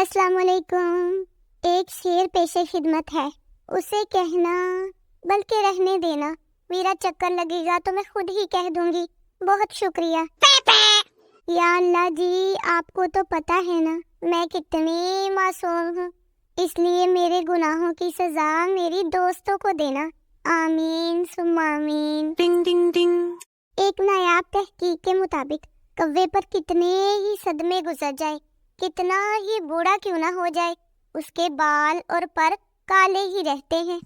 السلام علیکم. ایک شعر پیش خدمت ہے. اسے کہنا بلکہ رہنے دینا. میرا چکر لگے گا تو میں خود ہی کہہ دوں گی. بہت شکریہ. یا اللہ جی، آپ کو تو پتہ ہے نا میں کتنی معصوم ہوں، اس لیے میرے گناہوں کی سزا میری دوستوں کو دینا. آمین ثم آمین. ٹنگ ٹنگ ٹنگ. ایک نایاب تحقیق کے مطابق کوے پر کتنے ہی صدمے گزر جائے، کتنا ہی بوڑھا کیوں نہ ہو جائے، اس کے بال اور پر کالے ہی رہتے ہیں.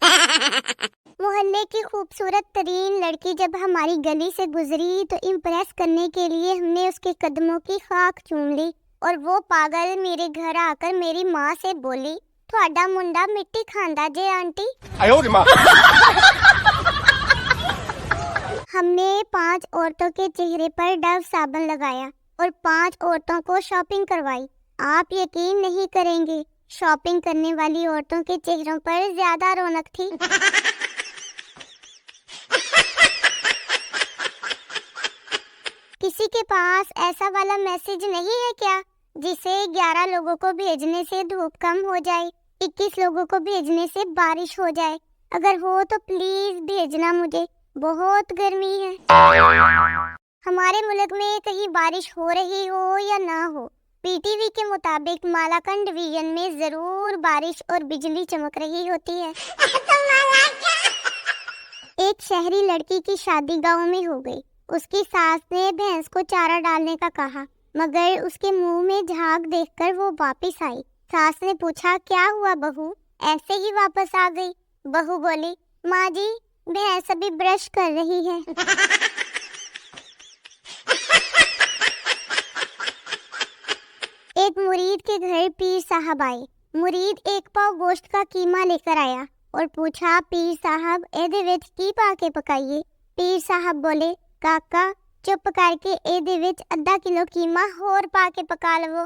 محلے کی خوبصورت ترین لڑکی جب ہماری گلی سے گزری تو امپریس کرنے کے لیے ہم نے اس کے قدموں کی خاک چوم لی، اور وہ پاگل میرے گھر آ کر میری ماں سے بولی، تھوڑا منڈا مٹی کھاندا جے آنٹی. ہم نے 5 عورتوں کے چہرے پر ڈو صابن لگایا اور 5 عورتوں کو شاپنگ کروائی. آپ یقین نہیں کریں گے، شاپنگ کرنے والی عورتوں کے چہروں پر زیادہ رونق تھی. کسی کے پاس ایسا والا میسج نہیں ہے کیا جسے 11 لوگوں کو بھیجنے سے دھوپ کم ہو جائے، 21 لوگوں کو بھیجنے سے بارش ہو جائے؟ اگر ہو تو پلیز بھیجنا، مجھے بہت گرمی ہے. ہمارے ملک میں کہیں بارش ہو رہی ہو یا نہ ہو، پی ٹی وی کے مطابق مالاکنڈ ڈویژن میں ضرور بارش اور بجلی چمک رہی ہوتی ہے. ایک شہری لڑکی کی شادی گاؤں میں ہو گئی. اس کی ساس نے بھینس کو چارہ ڈالنے کا کہا، مگر اس کے منہ میں جھاگ دیکھ کر وہ واپس آئی. ساس نے پوچھا، کیا ہوا بہو، ایسے ہی واپس آ گئی؟ بہو بولی، ماں جی بھینس ابھی برش کر رہی ہے. ایک مرید کے گھر پیر صاحب آئے. مرید ایک پاؤ گوشت کا قیمہ لے کر آیا اور پوچھا، پیر صاحب ایدے وچ کی پا کے پکائیے؟ پیر صاحب بولے، کاکا چپ کر کے ایدے وچ آدھا کلو قیمہ ہور پا کے پکا لو.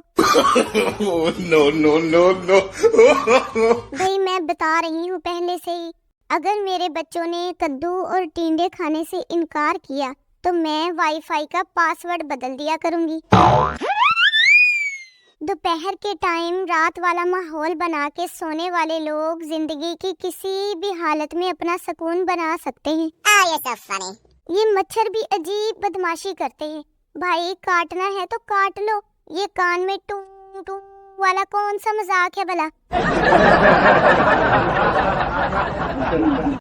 بھئی میں بتا رہی ہوں پہلے سے ہی، اگر میرے بچوں نے کدو اور ٹینڈے کھانے سے انکار کیا تو میں وائی فائی کا پاس ورڈ بدل دیا کروں گی. دوپہر کے ٹائم رات والا ماحول بنا کے سونے والے لوگ زندگی کی کسی بھی حالت میں اپنا سکون بنا سکتے ہیں. یہ مچھر بھی عجیب بدماشی کرتے ہیں. بھائی کاٹنا ہے تو کاٹ لو، یہ کان میں ٹوں ٹوں والا کون سا مذاق ہے بلا؟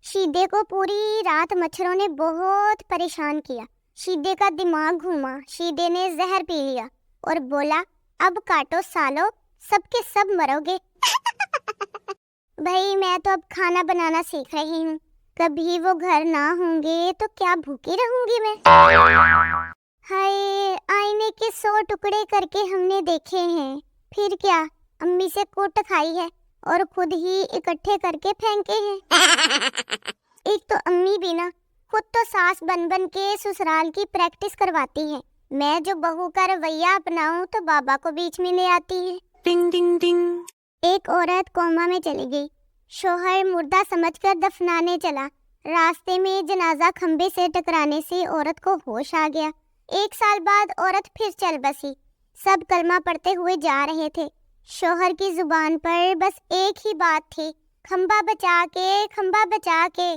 شیدے کو پوری رات مچھروں نے بہت پریشان کیا. شیدے کا دماغ گھوما. شیدے نے زہر پی لیا اور بولا، اب کاٹو سالو، سب کے سب مرو گے. بھائی میں تو اب کھانا بنانا سیکھ رہی ہوں، کبھی وہ گھر نہ ہوں گے تو کیا بھوکی رہوں گی میں؟ ہائے، آئینے کے 100 ٹکڑے کر کے ہم نے دیکھے ہیں، پھر کیا امی سے کوٹ کھائی ہے اور خود ہی اکٹھے کر کے پھینکے ہیں. ایک تو امی بھی نا خود تو ساس بن بن کے سسرال کی پریکٹس کرواتی ہے. میں جو بہو کا رویہ اپناؤں تو بابا کو بیچ میں لے آتی ہے. ٹنگ ٹنگ ٹنگ. ایک عورت کوما میں چلی گئی. شوہر مردہ سمجھ کر دفنانے چلا. راستے میں جنازہ کھمبے سے ٹکرانے سے عورت کو ہوش آ گیا. 1 سال بعد عورت پھر چل بسی. سب کلمہ پڑھتے ہوئے جا رہے تھے. شوہر کی زبان پر بس ایک ہی بات تھی، کھمبا بچا کے، کھمبا بچا کے.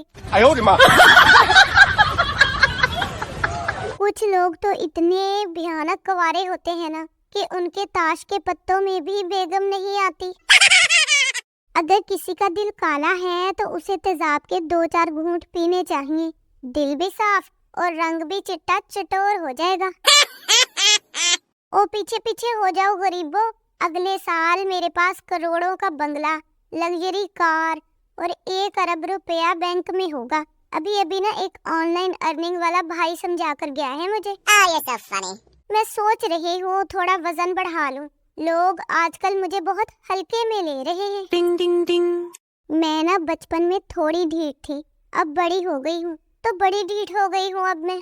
کچھ لوگ تو اتنے بھیانک کوارے ہوتے ہیں نا کہ ان کے تاش کے پتوں میں بھی بیگم نہیں آتی. اگر کسی کا دل کالا ہے تو اسے تیزاب کے 2-4 گھونٹ پینے چاہیے. دل بھی صاف اور رنگ بھی چٹا چٹور ہو جائے گا. او پیچھے پیچھے ہو جاؤ غریبو، اگلے سال میرے پاس کروڑوں کا بنگلہ، لگژری کار اور 1 ارب روپیہ بینک میں ہوگا. ابھی نا ایک آن لائن ارننگ والا بھائی سمجھا کر گیا ہے مجھے. میں سوچ رہی ہوں تھوڑا وزن بڑھا لوں. لوگ آج کل مجھے بہت ہلکے میں لے رہے ہیں. ٹنگ ٹنگ ٹنگ. میں نا بچپن میں تھوڑی ڈھیٹ تھی، اب بڑی ہو گئی ہوں تو بڑی ڈھیٹ ہو گئی ہوں اب میں.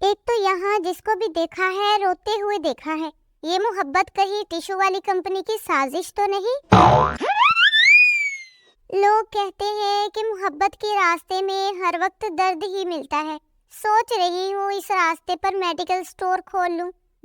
ایک تو یہاں جس کو بھی دیکھا ہے روتے ہوئے دیکھا ہے. یہ محبت کہیں ٹیشو والی کمپنی کی سازش تو نہیں؟ لوگ کہتے ہیں کہ محبت کے راستے میں ہر وقت درد ہی ملتا ہے. سوچ رہی ہوں اس راستے پر میڈیکل سٹور کھول لوں.